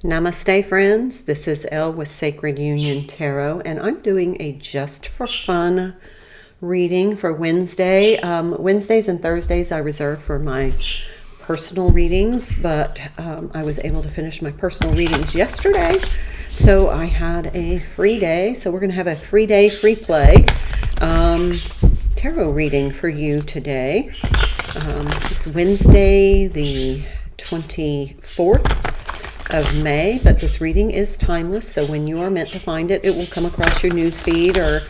Namaste, friends. This is Elle with Sacred Union Tarot, and I'm doing a just for fun reading for Wednesday. Wednesdays and Thursdays I reserve for my personal readings, but I was able to finish my personal readings yesterday, so I had a free day. So we're going to have a free day, free play tarot reading for you today. It's Wednesday the 24th of May, but this reading is timeless, so when you are meant to find it, it will come across your news feed, or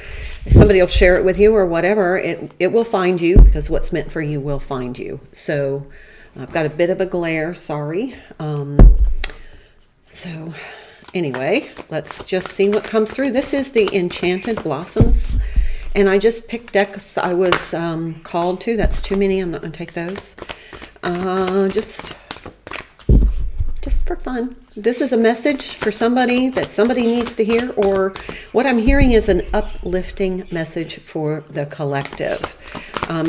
somebody will share it with you, or whatever. It will find you, because what's meant for you will find you. So I've got a bit of a glare, sorry. So anyway, let's just see what comes through. This is the Enchanted Blossoms, and I just picked decks I was called to. That's too many, I'm not going to take those. Just for fun. This is a message for somebody that somebody needs to hear, or what I'm hearing is an uplifting message for the collective.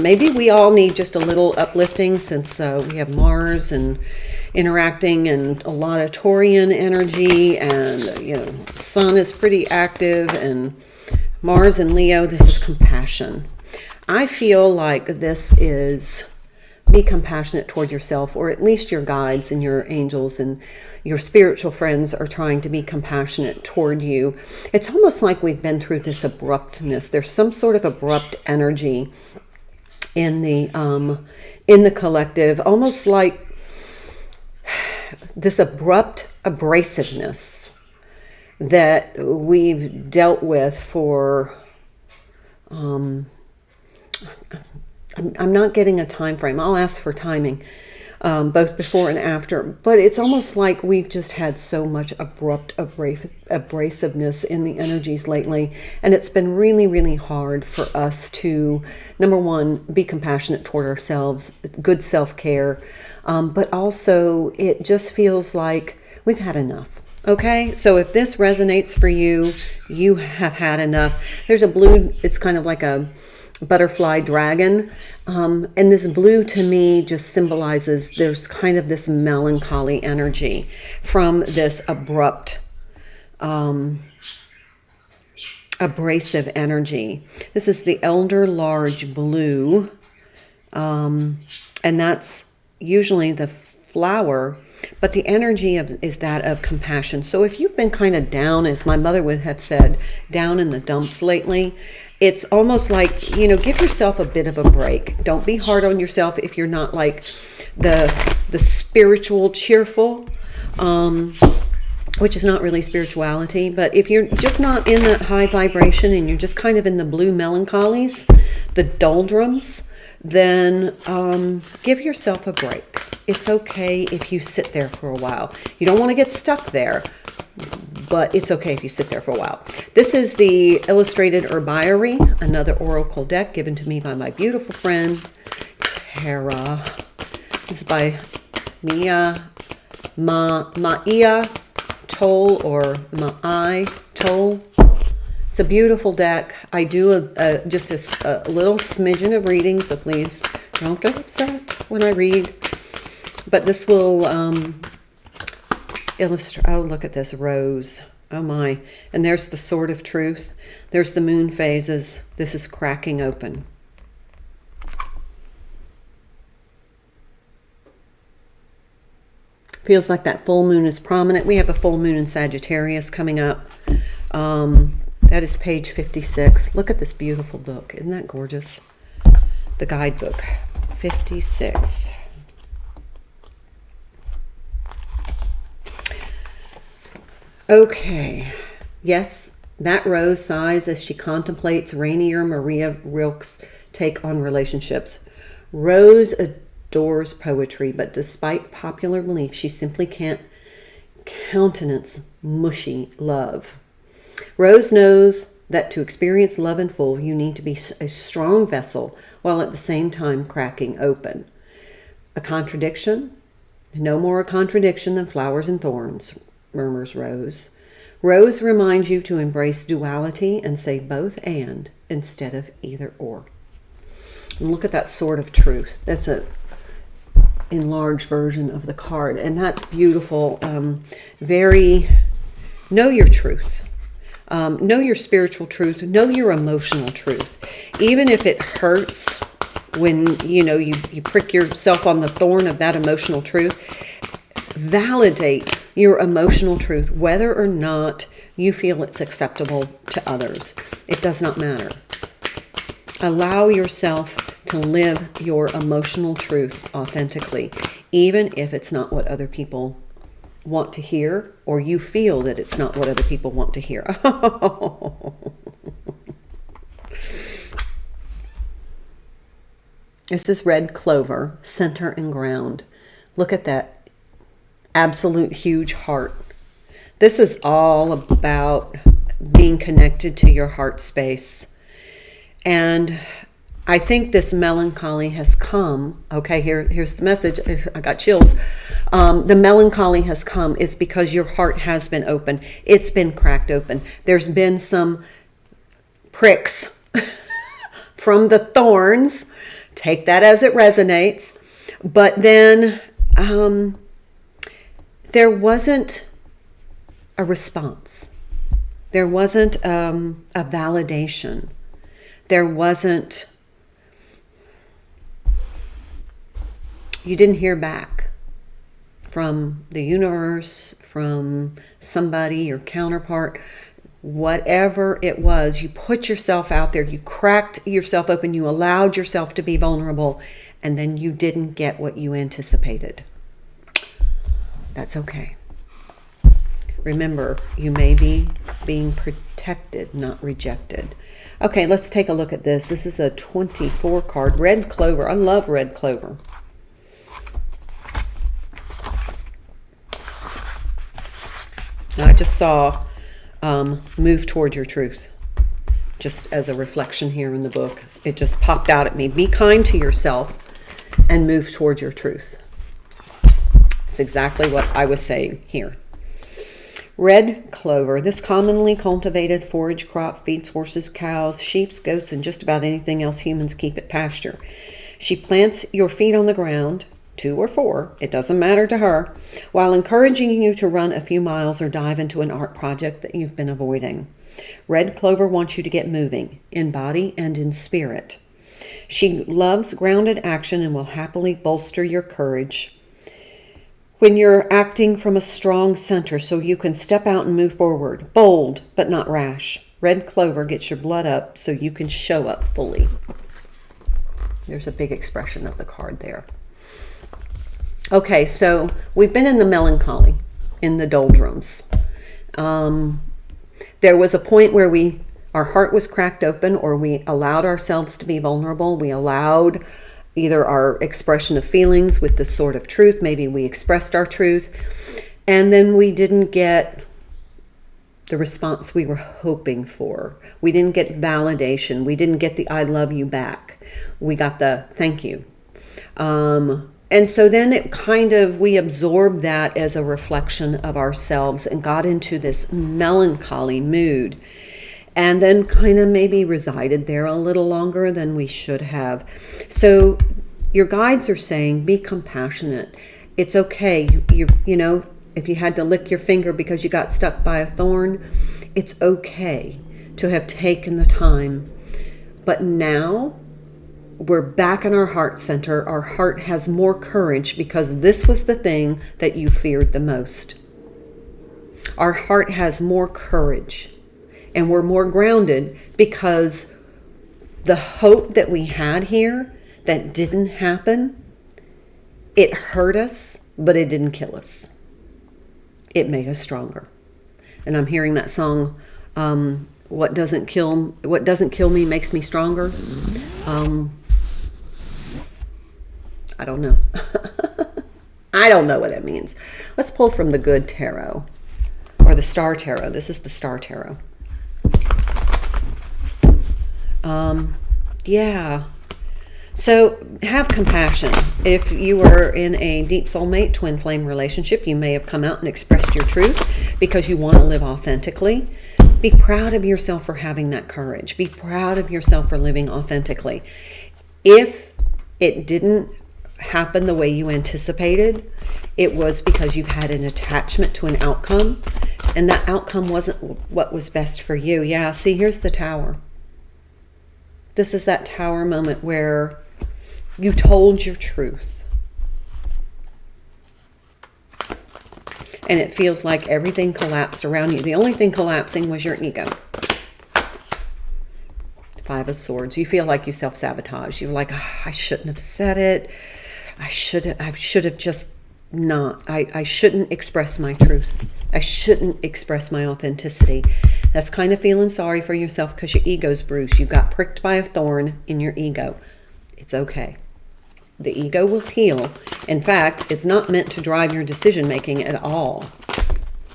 Maybe we all need just a little uplifting, since we have Mars and interacting and a lot of Taurian energy, and Sun is pretty active, and Mars and Leo, this is compassion. I feel like this is be compassionate toward yourself, or at least your guides and your angels and your spiritual friends are trying to be compassionate toward you. It's almost like we've been through this abruptness. There's some sort of abrupt energy in the collective, almost like this abrupt abrasiveness that we've dealt with for I'm not getting a time frame. I'll ask for timing, both before and after. But it's almost like we've just had so much abrupt abrasiveness in the energies lately. And it's been really, really hard for us to, number one, be compassionate toward ourselves, good self-care. But also, it just feels like we've had enough. Okay, so if this resonates for you, you have had enough. There's a blue, it's kind of like a butterfly dragon, and this blue to me just symbolizes there's kind of this melancholy energy from this abrupt abrasive energy. This is the Elder Large Blue, and that's usually the flower, but the energy is that of compassion. So if you've been kind of down, as my mother would have said, down in the dumps lately, it's almost like, give yourself a bit of a break. Don't be hard on yourself if you're not like the spiritual cheerful, which is not really spirituality. But if you're just not in that high vibration and you're just kind of in the blue melancholies, the doldrums, then give yourself a break. It's okay if you sit there for a while. You don't want to get stuck there, but it's okay if you sit there for a while. This is the Illustrated Herbiary, another oracle deck given to me by my beautiful friend, Tara. This is by Maia Toll, or Maai Toll. It's a beautiful deck. I do just a little smidgen of reading, so please don't get upset when I read. But this will illustrate. Oh, look at this rose. Oh my. And there's the Sword of Truth. There's the moon phases. This is cracking open. Feels like that full moon is prominent. We have a full moon in Sagittarius coming up. That is page 56. Look at this beautiful book. Isn't that gorgeous? The guidebook. 56. Okay, yes, that rose sighs as she contemplates Rainier Maria Rilke's take on relationships. Rose adores poetry, but despite popular belief, she simply can't countenance mushy love. Rose knows that to experience love in full, you need to be a strong vessel while at the same time cracking open. A contradiction? No more a contradiction than flowers and thorns, murmurs Rose. Rose reminds you to embrace duality and say both and instead of either or. And look at that Sword of Truth. That's a enlarged version of the card. And that's beautiful. Know your truth. Know your spiritual truth. Know your emotional truth. Even if it hurts when, you prick yourself on the thorn of that emotional truth, validate your emotional truth, whether or not you feel it's acceptable to others. It does not matter. Allow yourself to live your emotional truth authentically, even if it's not what other people want to hear, or you feel that it's not what other people want to hear. This is red clover, center and ground. Look at that absolute huge heart. This is all about being connected to your heart space. And I think this melancholy has come. Okay, here's the message. I got chills. The melancholy has come is because your heart has been open. It's been cracked open. There's been some pricks from the thorns. Take that as it resonates. But then there wasn't a response. There wasn't a validation. There wasn't, you didn't hear back from the universe, from somebody, your counterpart, whatever it was. You put yourself out there, you cracked yourself open, you allowed yourself to be vulnerable, and then you didn't get what you anticipated. That's okay. Remember, you may be being protected, not rejected. Okay, let's take a look at this. This is a 24 card, red clover. I love red clover. Now, I just saw move toward your truth. Just as a reflection here in the book. It just popped out at me. Be kind to yourself and move toward your truth. It's exactly what I was saying here. Red clover. This commonly cultivated forage crop feeds horses, cows, sheep, goats, and just about anything else humans keep at pasture. She plants your feet on the ground, 2 or 4, it doesn't matter to her, while encouraging you to run a few miles or dive into an art project that you've been avoiding. Red clover wants you to get moving, in body and in spirit. She loves grounded action and will happily bolster your courage when you're acting from a strong center so you can step out and move forward. Bold, but not rash. Red clover gets your blood up so you can show up fully. There's a big expression of the card there. Okay, so we've been in the melancholy, in the doldrums. There was a point where our heart was cracked open, or we allowed ourselves to be vulnerable. We allowed either our expression of feelings with the sword of truth. Maybe we expressed our truth, and then we didn't get the response we were hoping for. We didn't get validation. We didn't get the I love you back. We got the thank you. And so then we absorbed that as a reflection of ourselves and got into this melancholy mood, and then kind of maybe resided there a little longer than we should have. So your guides are saying, be compassionate. It's okay. You know, if you had to lick your finger because you got stuck by a thorn, it's okay to have taken the time. But now we're back in our heart center. Our heart has more courage because this was the thing that you feared the most. Our heart has more courage. And we're more grounded because the hope that we had here that didn't happen, it hurt us, but it didn't kill us. It made us stronger. And I'm hearing that song, what doesn't kill me makes me stronger. I don't know. I don't know what that means. Let's pull from the good tarot, or the star tarot. This is the star tarot. Yeah. So have compassion. If you are in a deep soulmate, twin flame relationship, you may have come out and expressed your truth because you want to live authentically. Be proud of yourself for having that courage. Be proud of yourself for living authentically. If it didn't happen the way you anticipated, it was because you've had an attachment to an outcome, and that outcome wasn't what was best for you. Yeah, see, here's the Tower. This is that Tower moment where you told your truth. And it feels like everything collapsed around you. The only thing collapsing was your ego. Five of Swords. You feel like you self-sabotage. You're like, oh, I shouldn't have said it. I should have just not. I shouldn't express my truth. I shouldn't express my authenticity. That's kind of feeling sorry for yourself because your ego's bruised. You got pricked by a thorn in your ego. It's okay. The ego will heal. In fact, it's not meant to drive your decision making at all.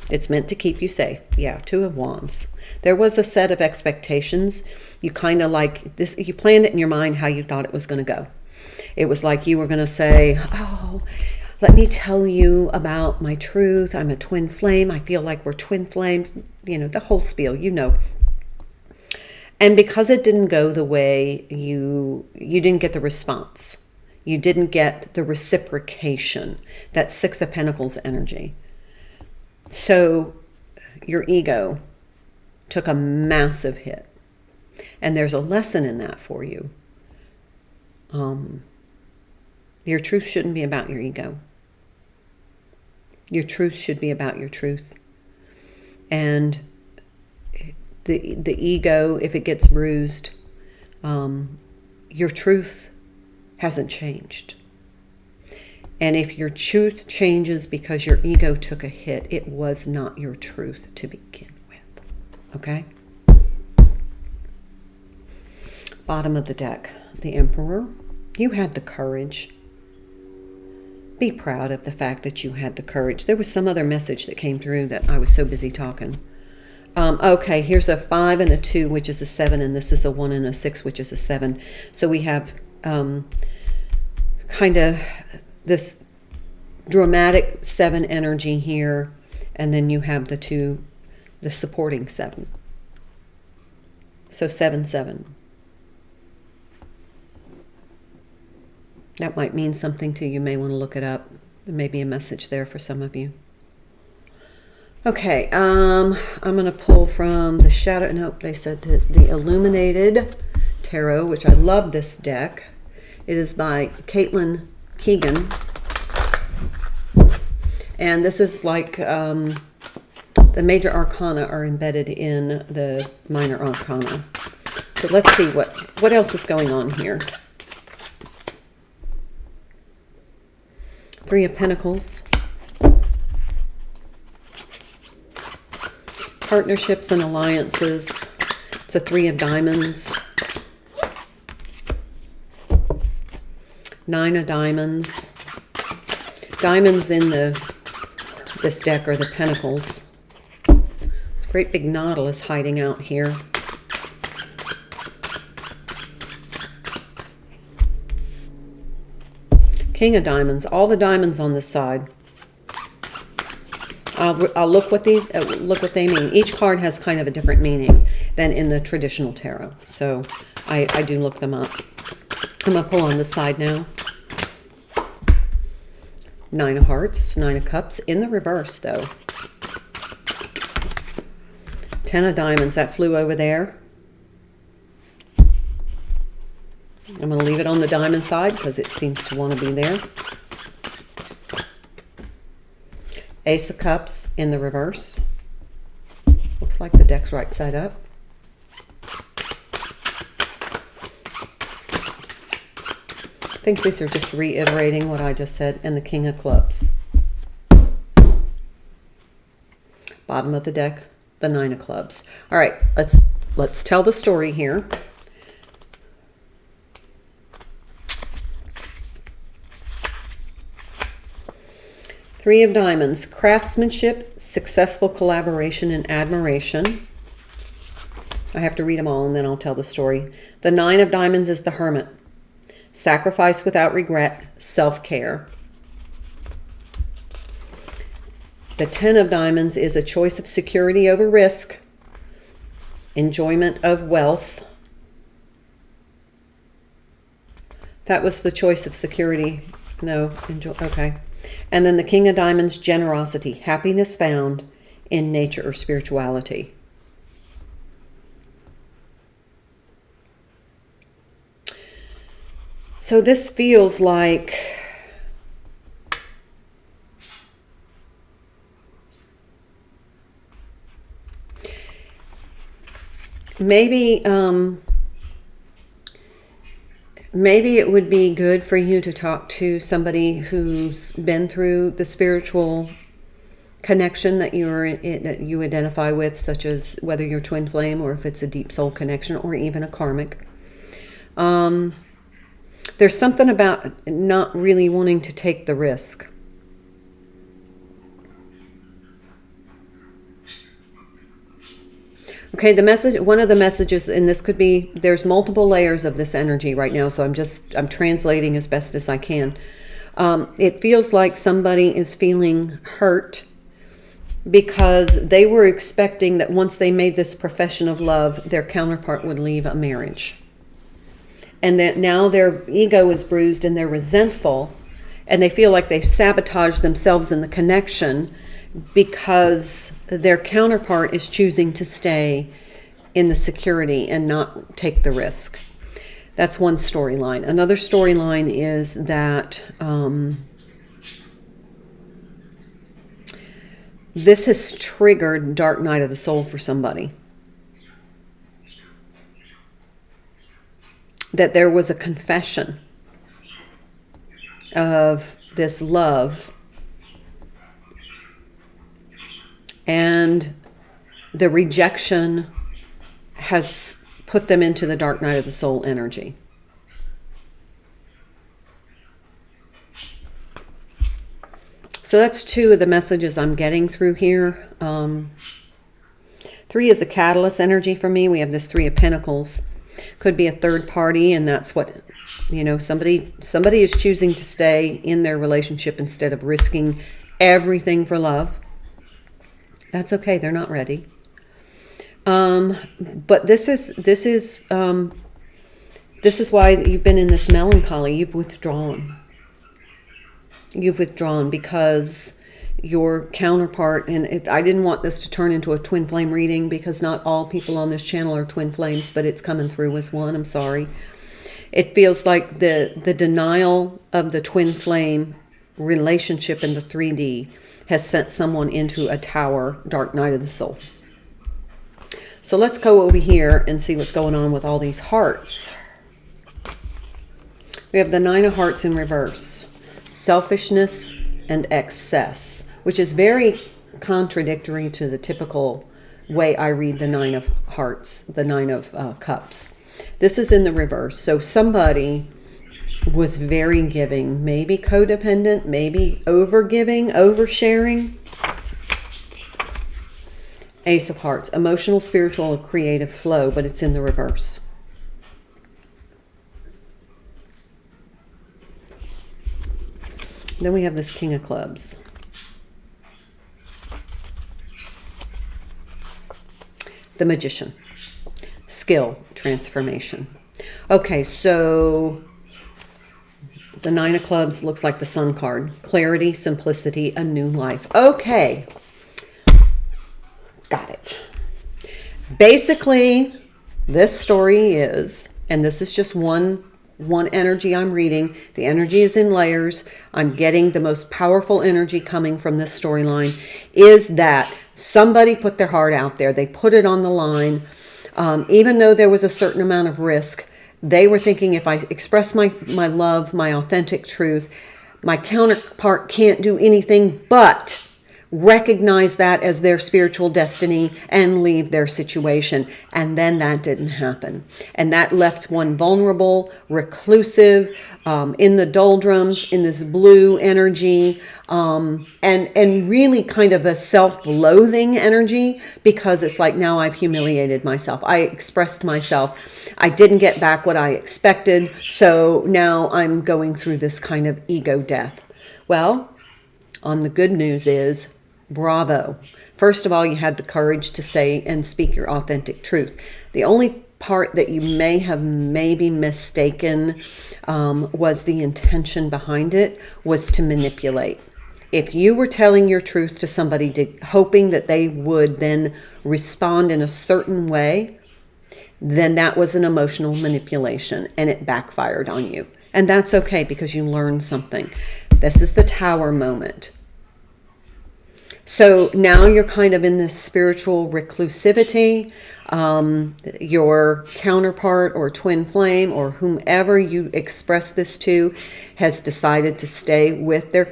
It's meant to keep you safe. Yeah, Two of Wands. There was a set of expectations. You kind of like this, you planned it in your mind how you thought it was going to go. It was like you were going to say, oh, let me tell you about my truth. I'm a twin flame. I feel like we're twin flames. You know, the whole spiel, you know. And because it didn't go the way you didn't get the response. You didn't get the reciprocation. That Six of Pentacles energy. So your ego took a massive hit. And there's a lesson in that for you. Your truth shouldn't be about your ego. Your truth should be about your truth. And the ego, if it gets bruised, your truth hasn't changed. And if your truth changes because your ego took a hit, it was not your truth to begin with. Okay? Bottom of the deck, the Emperor. You had the courage. Be proud of the fact that you had the courage. There was some other message that came through that I was so busy talking. Okay, here's a 5 and a 2, which is a 7, and this is a 1 and a 6, which is a 7. So we have kind of this dramatic 7 energy here, and then you have the 2, the supporting 7. So 7, 7. That might mean something to you. You may want to look it up. There may be a message there for some of you. Okay, I'm going to pull from the Shadow. Nope, they said the Illuminated Tarot, which I love this deck. It is by Caitlin Keegan. And this is like the major arcana are embedded in the minor arcana. So let's see what else is going on here. 3 of Pentacles. Partnerships and alliances. It's a 3 of Diamonds. 9 of Diamonds. Diamonds in this deck are the Pentacles. This great big Nautilus hiding out here. King of Diamonds, all the diamonds on this side. I'll look what they mean. Each card has kind of a different meaning than in the traditional tarot. So I do look them up. I'm going to pull on this side now. 9 of Hearts, 9 of Cups, in the reverse though. 10 of Diamonds, that flew over there. I'm going to leave it on the diamond side because it seems to want to be there. Ace of Cups in the reverse. Looks like the deck's right side up. I think these are just reiterating what I just said. And the King of Clubs. Bottom of the deck, the 9 of Clubs. All right, let's tell the story here. Three of Diamonds, craftsmanship, successful collaboration, and admiration. I have to read them all and then I'll tell the story. The 9 of Diamonds is the Hermit. Sacrifice without regret, self-care. The 10 of Diamonds is a choice of security over risk, enjoyment of wealth. That was the choice of security. No, enjoy. Okay. And then the King of Diamonds, generosity, happiness found in nature or spirituality. So this feels like maybe maybe it would be good for you to talk to somebody who's been through the spiritual connection that that you identify with, such as whether you're twin flame or if it's a deep soul connection or even a karmic. There's something about not really wanting to take the risk. Okay, the message, one of the messages, and this could be, there's multiple layers of this energy right now, so I'm translating as best as I can. It feels like somebody is feeling hurt because they were expecting that once they made this profession of love, their counterpart would leave a marriage. And that now their ego is bruised and they're resentful, and they feel like they've sabotaged themselves in the connection because their counterpart is choosing to stay in the security and not take the risk. That's one storyline. Another storyline is that this has triggered dark night of the soul for somebody. That there was a confession of this love, and the rejection has put them into the dark night of the soul energy. So that's two of the messages I'm getting through here. 3 is a catalyst energy for me. We have this 3 of Pentacles. Could be a third party, and that's what, somebody is choosing to stay in their relationship instead of risking everything for love. That's okay. They're not ready. But this is why you've been in this melancholy. You've withdrawn. You've withdrawn because your counterpart, and I didn't want this to turn into a twin flame reading because not all people on this channel are twin flames, but it's coming through as one. I'm sorry. It feels like the denial of the twin flame relationship in the 3D has sent someone into a tower, dark night of the soul. So let's go over here and see what's going on with all these hearts. We have the 9 of Hearts in reverse. Selfishness and excess, which is very contradictory to the typical way I read the 9 of Hearts, the 9 of Cups. This is in the reverse. So somebody was very giving, maybe codependent, maybe overgiving, oversharing. Ace of Hearts, emotional, spiritual, creative flow, but it's in the reverse. Then we have this King of Clubs. The Magician. Skill, transformation. Okay, so the 9 of Clubs looks like the Sun card. Clarity, simplicity, a new life. Okay. Got it. Basically, this story is, and this is just one energy I'm reading. The energy is in layers. I'm getting the most powerful energy coming from this storyline is that somebody put their heart out there. They put it on the line. Even though there was a certain amount of risk, they were thinking, if I express my love, my authentic truth, my counterpart can't do anything but recognize that as their spiritual destiny and leave their situation. And then that didn't happen. And that left one vulnerable, reclusive, in the doldrums, in this blue energy, and really kind of a self-loathing energy, because it's like, now I've humiliated myself. I expressed myself. I didn't get back what I expected. So now I'm going through this kind of ego death. Well, on the good news is, bravo. First of all, you had the courage to say and speak your authentic truth. The only part that you may have maybe mistaken was the intention behind it was to manipulate. If you were telling your truth to somebody hoping that they would then respond in a certain way, then that was an emotional manipulation and it backfired on you. And that's okay because you learned something. This is the Tower moment. So now you're kind of in this spiritual reclusivity. Your counterpart or twin flame or whomever you express this to has decided to stay with their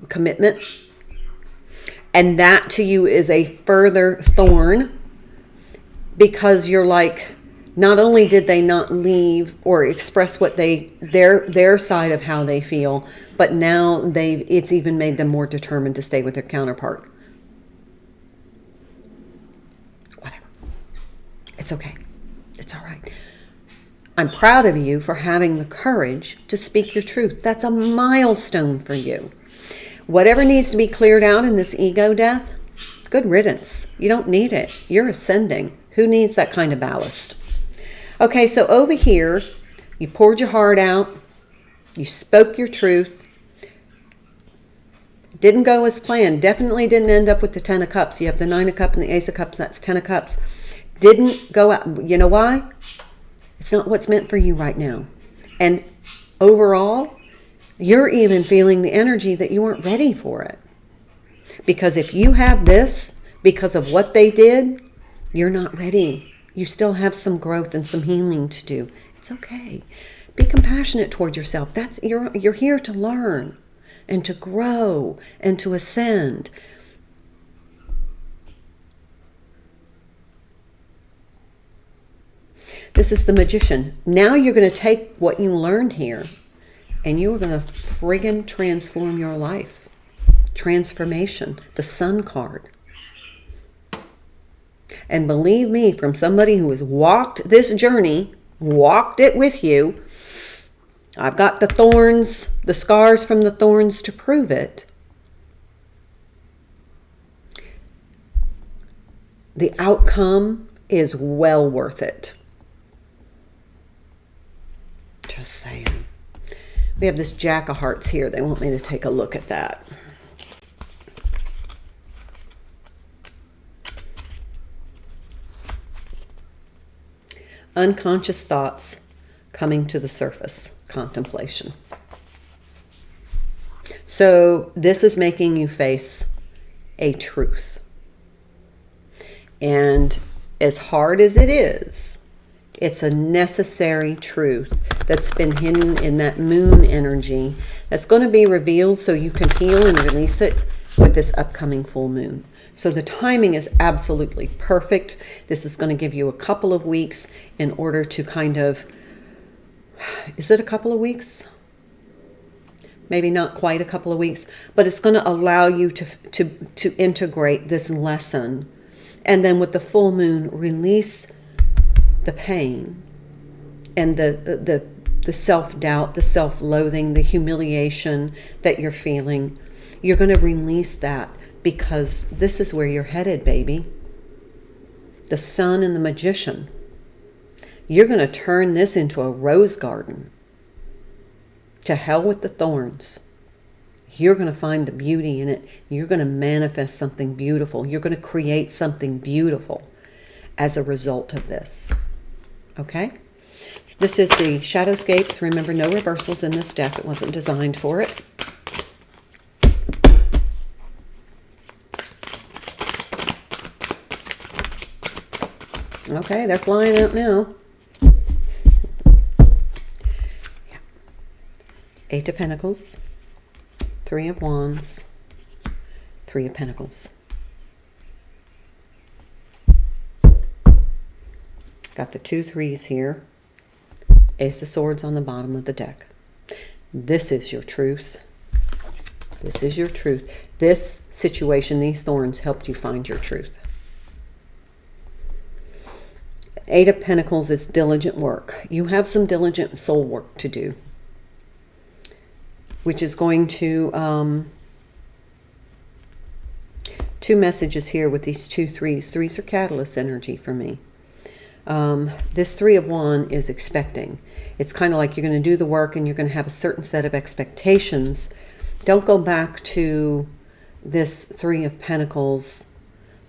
commitment. And that to you is a further thorn, because you're like, not only did they not leave or express what their side of how they feel, but now it's even made them more determined to stay with their counterpart. Whatever. It's okay. It's all right. I'm proud of you for having the courage to speak your truth. That's a milestone for you. Whatever needs to be cleared out in this ego death, good riddance. You don't need it. You're ascending. Who needs that kind of ballast? Okay, so over here, you poured your heart out. You spoke your truth. Didn't go as planned. Definitely didn't end up with the 10 of Cups. You have the 9 of Cups and the Ace of Cups. That's 10 of Cups. Didn't go out. You know why? It's not what's meant for you right now. And overall, you're even feeling the energy that you weren't ready for it. Because if you have this because of what they did, you're not ready. You still have some growth and some healing to do. It's okay. Be compassionate toward yourself. You're here to learn and to grow and to ascend. This is the Magician. Now you're going to take what you learned here and you are going to friggin' transform your life. Transformation. The Sun card. And believe me, from somebody who has walked this journey, walked it with you, I've got the thorns, the scars from the thorns to prove it. The outcome is well worth it. Just saying. We have this Jack of Hearts here. They want me to take a look at that. Unconscious thoughts coming to the surface. Contemplation. So this is making you face a truth. And as hard as it is, it's a necessary truth that's been hidden in that moon energy that's going to be revealed so you can heal and release it with this upcoming full moon. So the timing is absolutely perfect. This is going to give you a couple of weeks in order to kind of, is it a couple of weeks? Maybe not quite a couple of weeks, but it's going to allow you to integrate this lesson. And then with the full moon, release the pain and the self-doubt, the self-loathing, the humiliation that you're feeling. You're going to release that. Because this is where you're headed, baby. The Sun and the Magician. You're going to turn this into a rose garden. To hell with the thorns. You're going to find the beauty in it. You're going to manifest something beautiful. You're going to create something beautiful as a result of this. Okay? This is the Shadowscapes. Remember, no reversals in this deck. It wasn't designed for it. Okay, they're flying out now. Yeah. Eight of Pentacles, Three of Wands, Three of Pentacles. Got the 2 threes here. Ace of Swords on the bottom of the deck. This is your truth. This is your truth. This situation, these thorns, helped you find your truth. Eight of Pentacles is diligent work. You have some diligent soul work to do, which is going to two messages here with these two threes. Threes are catalyst energy for me. This Three of Wands is expecting. It's kind of like you're going to do the work and you're going to have a certain set of expectations. Don't go back to this Three of Pentacles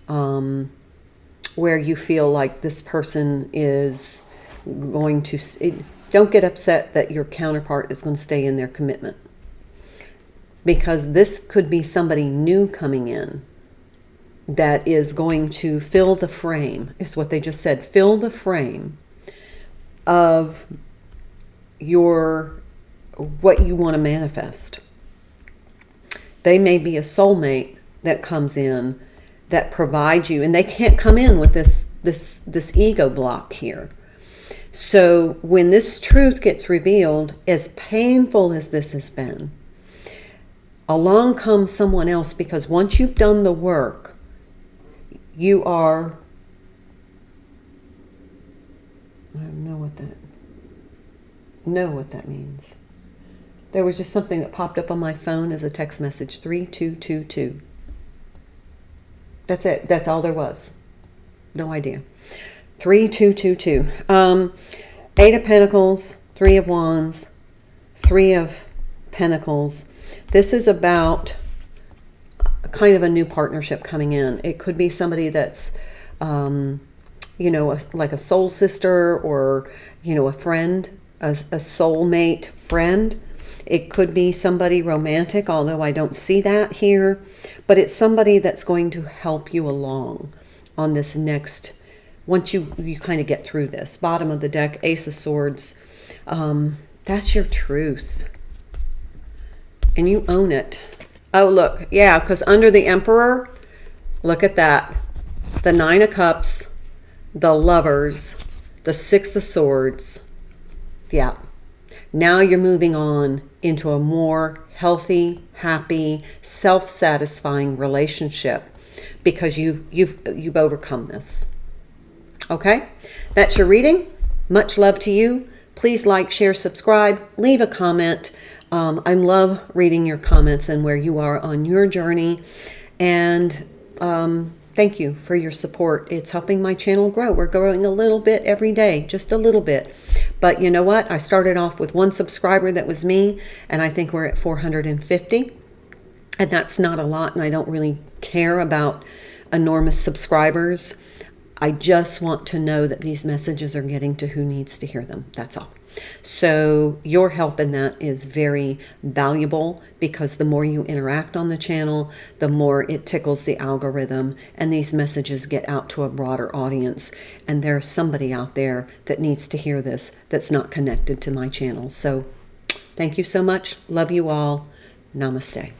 where you feel like this person is going to... Don't get upset that your counterpart is going to stay in their commitment. Because this could be somebody new coming in that is going to fill the frame, is what they just said. Fill the frame of what you want to manifest. They may be a soulmate that comes in that provides you, and they can't come in with this ego block here. So when this truth gets revealed, as painful as this has been, along comes someone else, because once you've done the work, you are... I don't know what that means. There was just something that popped up on my phone as a text message. 3222. That's it. That's all there was. No idea. 3222. Eight of Pentacles, Three of Wands, Three of Pentacles. This is about kind of a new partnership coming in. It could be somebody that's, you know, like a soul sister, or, you know, a friend, a soulmate friend. It could be somebody romantic, although I don't see that here. But it's somebody that's going to help you along on this next... Once you kind of get through this. Bottom of the deck, Ace of Swords. That's your truth. And you own it. Oh, look. Yeah, because under the Emperor, look at that. The Nine of Cups, the Lovers, the Six of Swords. Yeah. Now you're moving on into a more healthy, happy, self-satisfying relationship because you've overcome this. Okay? That's your reading. Much love to you. Please like, share, subscribe, leave a comment. I love reading your comments and where you are on your journey. And thank you for your support. It's helping my channel grow. We're growing a little bit every day, just a little bit. But you know what? I started off with one subscriber, that was me, and I think we're at 450. And that's not a lot, and I don't really care about enormous subscribers. I just want to know that these messages are getting to who needs to hear them. That's all. So your help in that is very valuable, because the more you interact on the channel, the more it tickles the algorithm, and these messages get out to a broader audience. And there's somebody out there that needs to hear this that's not connected to my channel. So thank you so much. Love you all. Namaste.